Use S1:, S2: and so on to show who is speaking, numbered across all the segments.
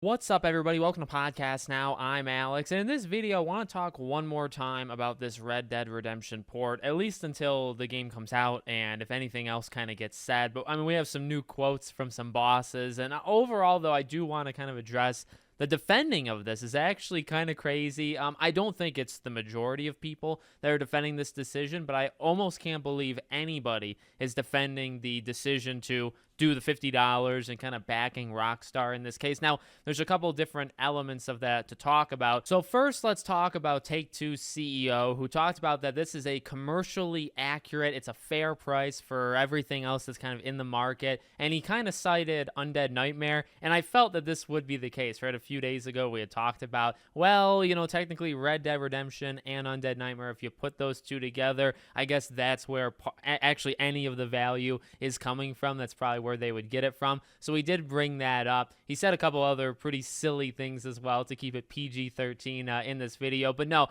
S1: What's up, everybody? Welcome to Podcast Now. I'm Alex, and in this video, I want to talk one more time about this Red Dead Redemption port, at least until the game comes out, and if anything else kind of gets said. But, I mean, we have some new quotes from some bosses, and overall, though, I do want to kind of address the defending of this is actually kind of crazy. I don't think it's the majority of people that are defending this decision, but I almost can't believe anybody is defending the decision to do the $50 and kind of backing Rockstar in this case. Now, there's a couple different elements of that to talk about. So first, let's talk about Take-Two's CEO, who talked about that this is a commercially accurate, it's a fair price for everything else that's kind of in the market. And he kind of cited Undead Nightmare, and I felt that this would be the case, right? A few days ago, we had talked about, well, you know, technically Red Dead Redemption and Undead Nightmare, if you put those two together, I guess that's where actually any of the value is coming from. That's probably where they would get it from. So we did bring that up. He said a couple other pretty silly things as well to keep it PG-13 in this video. But no,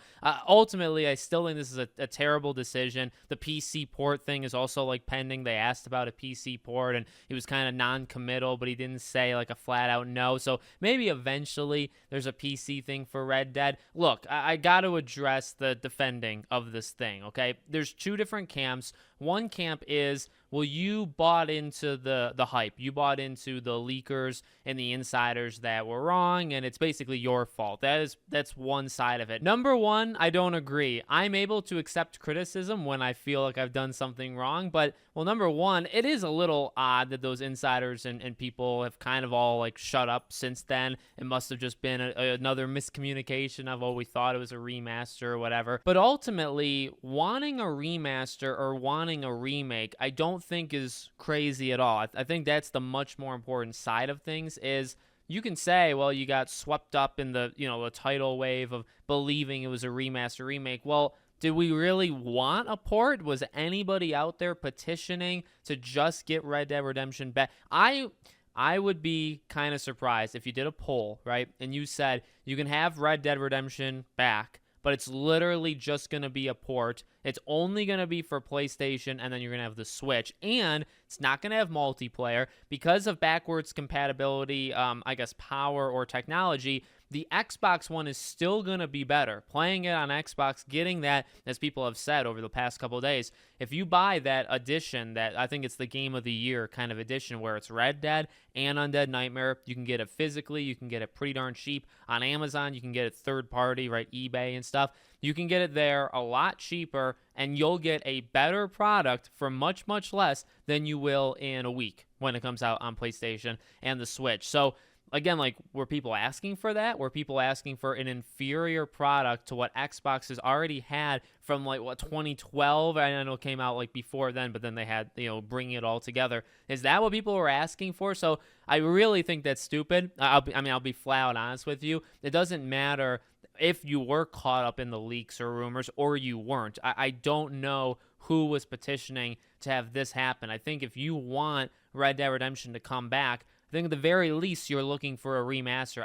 S1: ultimately, I still think this is a terrible decision. The PC port thing is also like pending. They asked about a PC port and he was kind of non-committal, but he didn't say like a flat out no. So maybe eventually there's a PC thing for Red Dead. Look, I got to address the defending of this thing, okay? There's two different camps. One camp is, well, you bought into the hype. You bought into the leakers and the insiders that were wrong, and it's basically your fault. That's one side of it. Number one, I don't agree. I'm able to accept criticism when I feel like I've done something wrong, but, well, number one, it is a little odd that those insiders and people have kind of all, like, shut up since then. It must have just been another miscommunication of, oh, we thought it was a remaster or whatever. But ultimately, wanting a remaster or wanting a remake, I don't think is crazy at all. I think that's the much more important side of things is you can say, well, you got swept up in the, the tidal wave of believing it was a remaster remake. Well, did we really want a port? Was anybody out there petitioning to just get Red Dead Redemption back? I would be kind of surprised if you did a poll, right? And you said you can have Red Dead Redemption back, but it's literally just going to be a port. It's only going to be for PlayStation, and then you're going to have the Switch. And it's not going to have multiplayer. Because of backwards compatibility, I guess power or technology, the Xbox One is still going to be better. Playing it on Xbox, getting that, as people have said over the past couple of days, if you buy that edition, that I think it's the Game of the Year kind of edition where it's Red Dead and Undead Nightmare, you can get it physically, you can get it pretty darn cheap on Amazon, you can get it third party, right, eBay and stuff. You can get it there a lot cheaper, and you'll get a better product for much, much less than you will in a week when it comes out on PlayStation and the Switch. So again, like, were people asking for that? Were people asking for an inferior product to what Xbox has already had from, like, what, 2012? I know it came out, like, before then, but then they had, bringing it all together. Is that what people were asking for? So I really think that's stupid. I'll be flat out honest with you. It doesn't matter if you were caught up in the leaks or rumors or you weren't. I don't know who was petitioning to have this happen. I think if you want Red Dead Redemption to come back, I think at the very least you're looking for a remaster.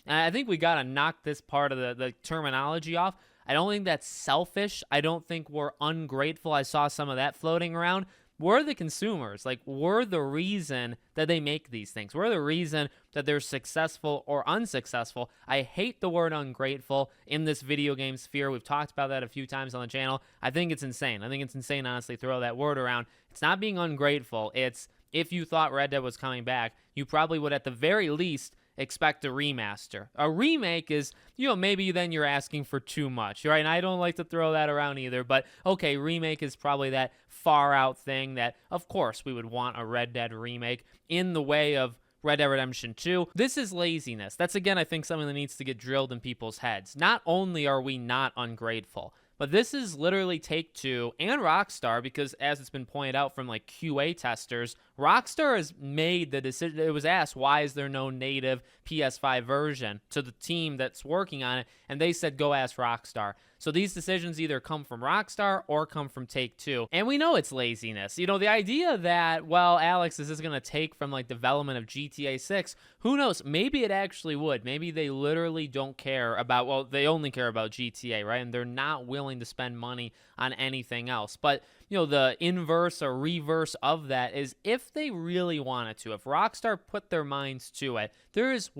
S1: I think we got to knock this part of the terminology off. I don't think that's selfish. I don't think we're ungrateful. I saw some of that floating around. We're the consumers. Like, we're the reason that they make these things. We're the reason that they're successful or unsuccessful. I hate the word ungrateful in this video game sphere. We've talked about that a few times on the channel. I think it's insane. Honestly, throw that word around. It's not being ungrateful. It's, if you thought Red Dead was coming back, you probably would at the very least expect a remaster. A remake is, maybe then you're asking for too much, right? And I don't like to throw that around either, but okay, remake is probably that far out thing that, of course, we would want a Red Dead remake in the way of Red Dead Redemption 2. This is laziness. That's, again, I think something that needs to get drilled in people's heads. Not only are we not ungrateful, but this is literally Take-Two and Rockstar, because as it's been pointed out from like QA testers, Rockstar has made the decision. It was asked, why is there no native PS5 version to the team that's working on it? And they said, go ask Rockstar. So these decisions either come from Rockstar or come from Take-Two. And we know it's laziness. The idea that, well, Alex, is this going to take from like development of GTA 6? Who knows? Maybe it actually would. Maybe they literally don't care about, well, they only care about GTA, right? And they're not willing willing to spend money on anything else. But, the inverse or reverse of that is if they really wanted to, if Rockstar put their minds to it, there's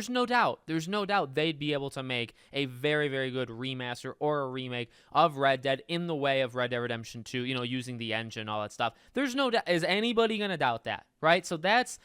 S1: no doubt they'd be able to make a very, very good remaster or a remake of Red Dead in the way of Red Dead Redemption 2, using the engine, all that stuff. There's no doubt. Is anybody going to doubt that, right? So that's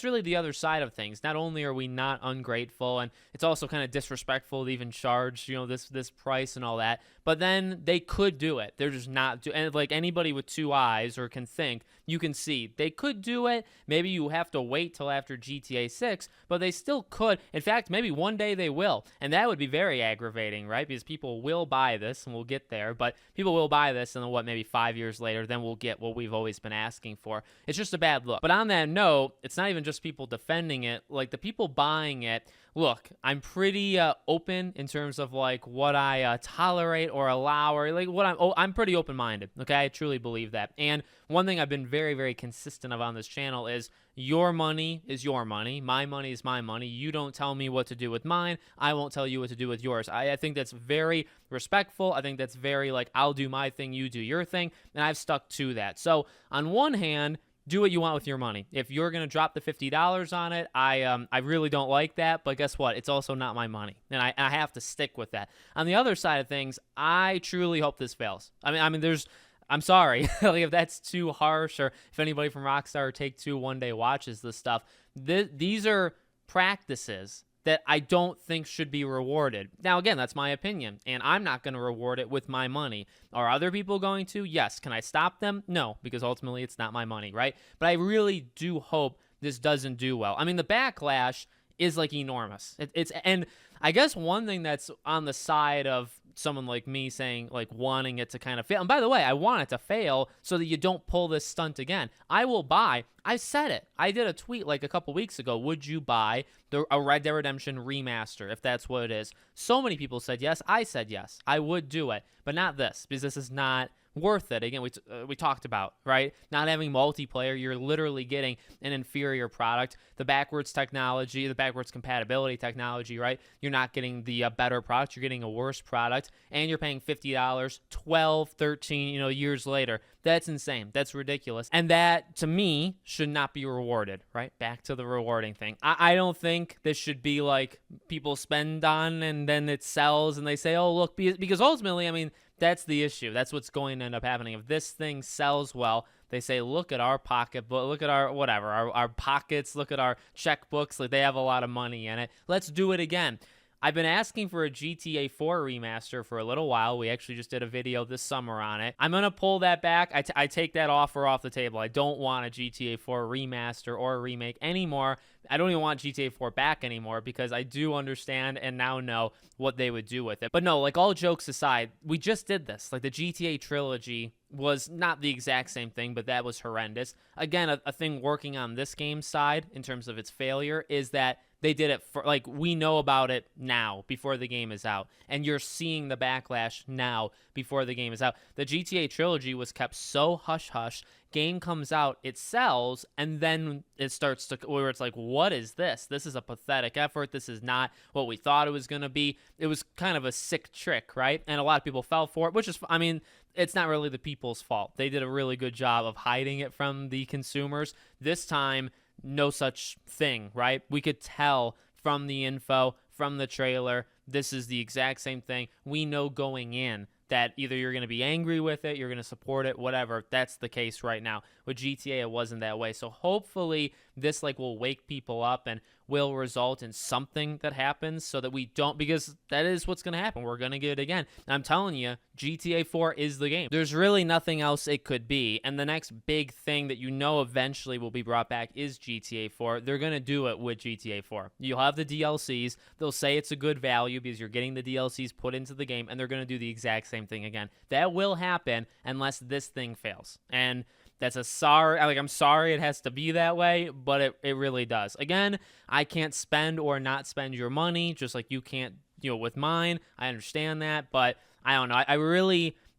S1: really the other side of things. Not only are we not ungrateful, and it's also kind of disrespectful to even charge, this price and all that, but then they could do it. They're just not and like anybody with two eyes or can think, you can see they could do it. Maybe you have to wait till after GTA 6, but they still could. In fact, maybe one day they will, and that would be very aggravating, right? Because people will buy this, and we'll get there, but people will buy this, and then maybe 5 years later, then we'll get what we've always been asking for. It's just a bad look. But on that note, it's not even just people defending it. Like, the people buying it, look, I'm pretty open in terms of like what I tolerate or allow, or like what I'm pretty open-minded. Okay, I truly believe that. And one thing I've been very, very consistent of on this channel is your money is your money. My money is my money. You don't tell me what to do with mine. I won't tell you what to do with yours. I think that's very respectful. I think that's very like, I'll do my thing, you do your thing, and I've stuck to that. So on one hand, do what you want with your money. If you're going to drop the $50 on it, I really don't like that, but guess what? It's also not my money, and I have to stick with that. On the other side of things, I truly hope this fails. I'm sorry, like if that's too harsh, or if anybody from Rockstar or Take-Two one day watches this stuff, these are practices that I don't think should be rewarded. Now, again, that's my opinion, and I'm not going to reward it with my money. Are other people going to? Yes. Can I stop them? No, because ultimately it's not my money, right? But I really do hope this doesn't do well. I mean, the backlash is like enormous. And I guess one thing that's on the side of someone like me saying, like, wanting it to kind of fail. And by the way, I want it to fail so that you don't pull this stunt again. I will buy. I said it. I did a tweet like a couple weeks ago. Would you buy a Red Dead Redemption remaster if that's what it is? So many people said yes. I said yes. I would do it, but not this, because this is not worth it. Again, we talked about, right? Not having multiplayer, you're literally getting an inferior product. The backwards technology, the backwards compatibility technology, right? You're not getting the better product, you're getting a worse product, and you're paying $50 12, 13, years later. That's insane. That's ridiculous. And that, to me, should not be rewarded, right? Back to the rewarding thing. I don't think this should be like people spend on and then it sells and they say, oh, look, because ultimately, I mean, that's the issue. That's what's going to end up happening. If this thing sells well, they say, look at our pocketbook, look at our whatever, our pockets, look at our checkbooks. Like, they have a lot of money in it. Let's do it again. I've been asking for a GTA 4 remaster for a little while. We actually just did a video this summer on it. I'm going to pull that back. I take that offer off the table. I don't want a GTA 4 remaster or a remake anymore. I don't even want GTA 4 back anymore, because I do understand and now know what they would do with it. But no, like, all jokes aside, we just did this. Like, the GTA trilogy was not the exact same thing, but that was horrendous. Again, a thing working on this game's side in terms of its failure is that they did it for, like, we know about it now before the game is out, and you're seeing the backlash now before the game is out. The GTA trilogy was kept so hush-hush. Game comes out, it sells, and then it starts to, where it's like, what is this? This is a pathetic effort. This is not what we thought it was going to be. It was kind of a sick trick, right? And a lot of people fell for it, which is, I mean, it's not really the people's fault. They did a really good job of hiding it from the consumers. This time, no such thing, right? We could tell from the info, from the trailer, this is the exact same thing. We know going in that either you're going to be angry with it, you're going to support it, whatever. That's the case right now. With GTA, it wasn't that way. So hopefully this will wake people up and will result in something that happens so that we don't, because that is what's going to happen. We're going to get it again. And I'm telling you, GTA 4 is the game. There's really nothing else it could be. And the next big thing that eventually will be brought back is GTA 4. They're going to do it with GTA 4. You'll have the DLCs. They'll say it's a good value because you're getting the DLCs put into the game, and they're going to do the exact same thing again. That will happen unless this thing fails. And that's I'm sorry it has to be that way, but it really does. Again, I can't spend or not spend your money, just like you can't, with mine. I understand that, but I don't know.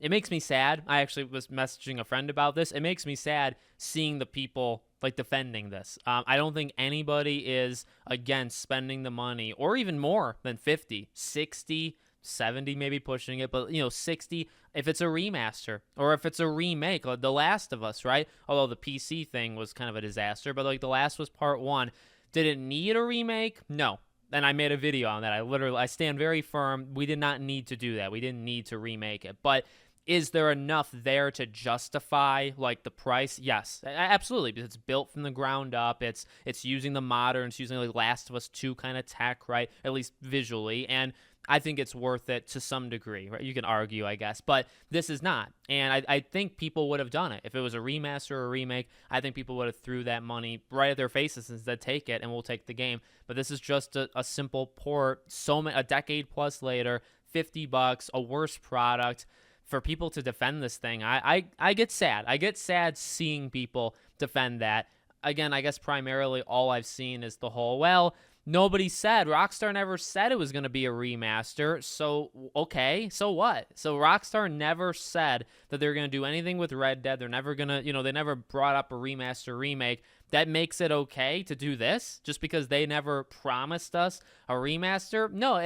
S1: It makes me sad. I actually was messaging a friend about this. It makes me sad seeing the people defending this. I don't think anybody is against spending the money, or even more than 50, 60, 70 maybe pushing it, but 60 if it's a remaster or if it's a remake, like The Last of Us, right? Although the PC thing was kind of a disaster, but like The Last was Part 1. Did it need a remake? No. And I made a video on that. I stand very firm. We did not need to do that. We didn't need to remake it. But is there enough there to justify like the price? Yes, absolutely. Because it's built from the ground up. It's using the modern, it's using like Last of Us 2 kind of tech, right? At least visually. And I think it's worth it to some degree, right? You can argue, I guess, but this is not. And I think people would have done it. If it was a remaster or a remake, I think people would have threw that money right at their faces and said, take it and we'll take the game. But this is just a simple port, a decade plus later, $50, a worse product. For people to defend this thing, I get sad. I get sad seeing people defend that. Again, I guess primarily all I've seen is the whole, well, nobody said, Rockstar never said it was going to be a remaster, so okay, so what? So Rockstar never said that they're going to do anything with Red Dead. They're never going to, they never brought up a remaster remake. That makes it okay to do this just because they never promised us a remaster? No,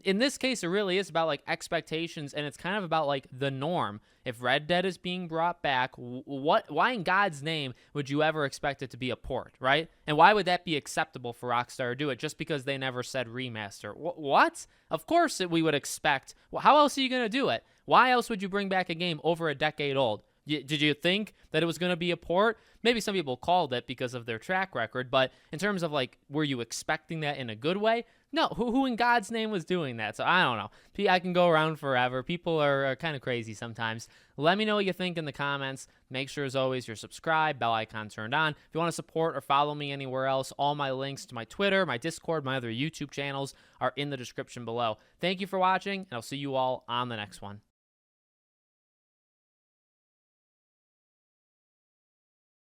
S1: in this case, it really is about like expectations, and it's kind of about like the norm. If Red Dead is being brought back, why in God's name would you ever expect it to be a port, right? And why would that be acceptable for Rockstar to do it just because they never said remaster? What? Of course we would expect. Well, how else are you going to do it? Why else would you bring back a game over a decade old? Did you think that it was going to be a port? Maybe some people called it because of their track record, but in terms of like, were you expecting that in a good way? No, who in God's name was doing that? So I don't know. I can go around forever. People are kind of crazy sometimes. Let me know what you think in the comments. Make sure, as always, you're subscribed, bell icon turned on. If you want to support or follow me anywhere else, all my links to my Twitter, my Discord, my other YouTube channels are in the description below. Thank you for watching, and I'll see you all on the next one.